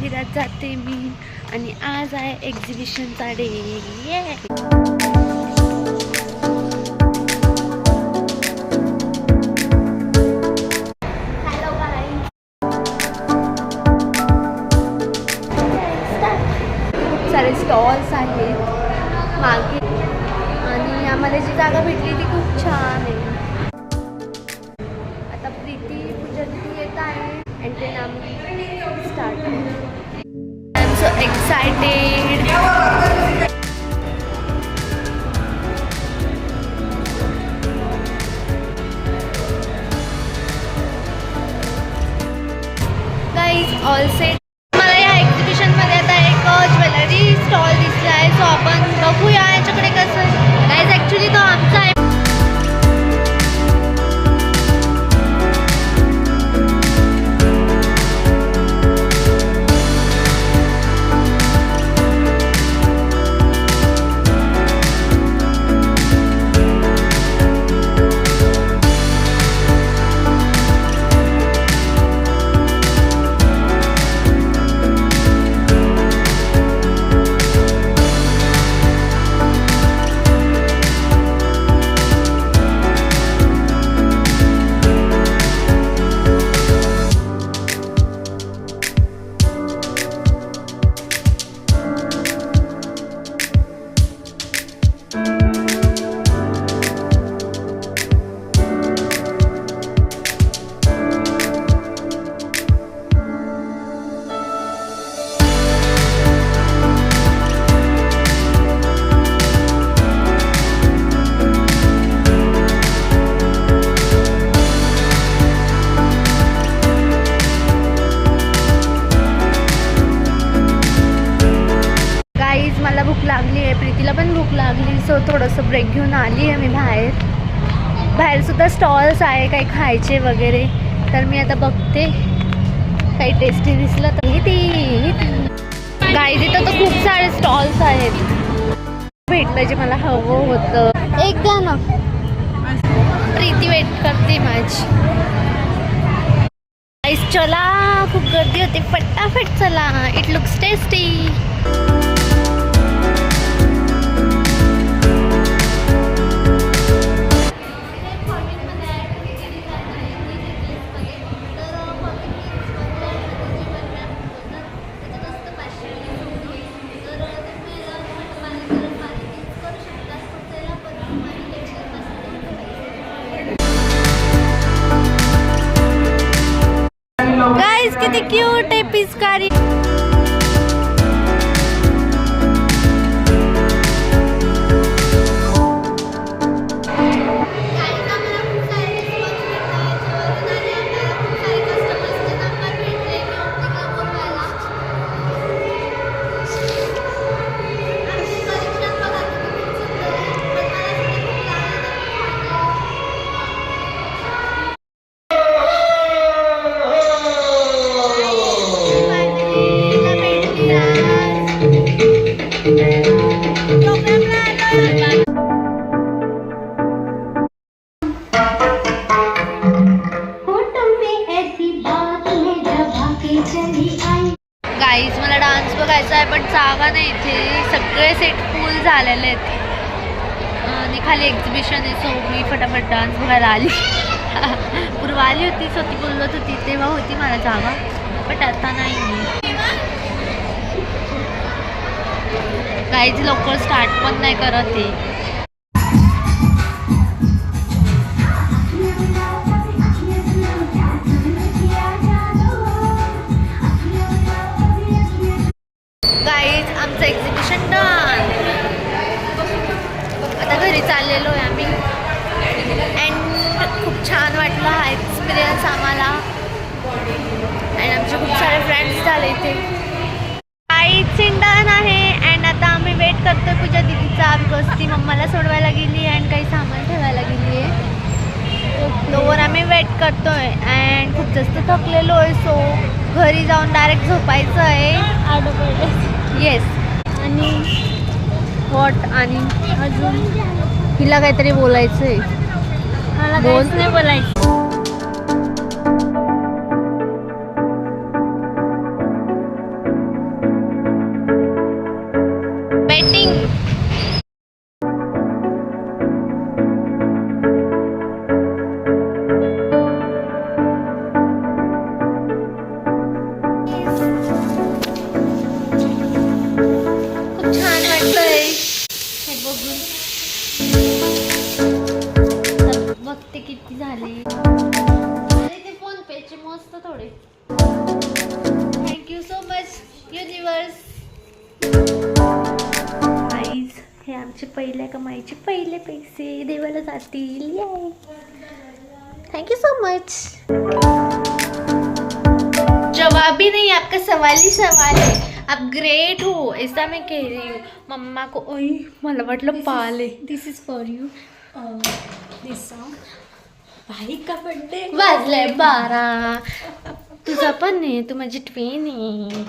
मंदिरात जाते मी आणि आज आहे एक्झिबिशनचा डे. खूप सारे स्टॉल्स आहेत मागे आणि आम्हाला जी जागा भेटली ती खूप छान आहे. आता प्रीती पूजा तिथे येत आहे अँड देन आम्ही start. I am so excited. Guys all set. मला या एक्झिबिशनमध्ये आता एक ज्वेलरी स्टॉल दिसला आहे, सो आपण बघूया याच्याकडे कसं आहे. गाईज ॲक्च्युली तो आमचा आहे. मला भूक लागली आहे, प्रीतीला पण भूक लागली, सो थोडंसं ब्रेक घेऊन आली आहे मी बाहेर सुद्धा स्टॉल्स आहे काही खायचे वगैरे. तर मी आता बघते काही टेस्टी दिसलं तर गाईज इथं तर खूप सारे स्टॉल्स आहेत. भेटलं जे मला हवं होतं. एक द्या ना. प्रीती वेट करते माझी. गाईज चला, खूप गर्दी होते, फटाफट चला. It looks tasty. गाइस किती क्यूट आहे पिचकारी. गाईज मला डान्स बघायचा आहे पण जागा नाही इथे. सगळे सेट फुल झालेले आहेत आणि खाली एक्झिबिशन आहे, सो मी फटाफट डान्स बघायला आली. पूर्व आली होती, सो ती बोलत होती तेव्हा होती मला जागा, बट आता नाही. गाईज लवकर स्टार्ट पण नाही करत आहे. गाईज आमचं एक्झिबिशन डन. आता घरी चाललेलो आहे आम्ही अँड खूप छान वाटलं हा एक्सपिरियन्स आम्हाला अँड आमचे खूप सारे फ्रेंड्स झाले इथे. गाईज डन आहे अँड आता आम्ही वेट करतोय पूजा दीदीचा, बिकॉज ती मम्माला सोडवायला गेली अँड काही सामान ठेवायला गेली आहे. तोवर आम्ही वेट करतोय अँड खूप जास्त थकलेलो आहे, सो घरी जाऊन डायरेक्ट झोपायचं आहे. येस. आणि वॉट आणि अजून हिला काहीतरी बोलायचं आहे. मला काहीच नाही बोलायचं. कमिंग. खूप छान वाटतंय हे बघून. तर बघते किती झाले. अरे ते फोन पेचे मस्त थोडे. Thank you so much universe. Guys हे आमचे पहिल्या कमाईचे पहिले पैसे देवाला जातील. Thank you so much. जवाब ही नहीं, आपका सवाल ही सवाल है. आप ग्रेट हो, ऐसा मैं कह रही हूँ. मम्मा को ओई मला वाटलं पाले. This is for you. This song. भाई का बर्थडे वाजले 12. तुझा पण आहे, तू माझी ट्वेन आहे.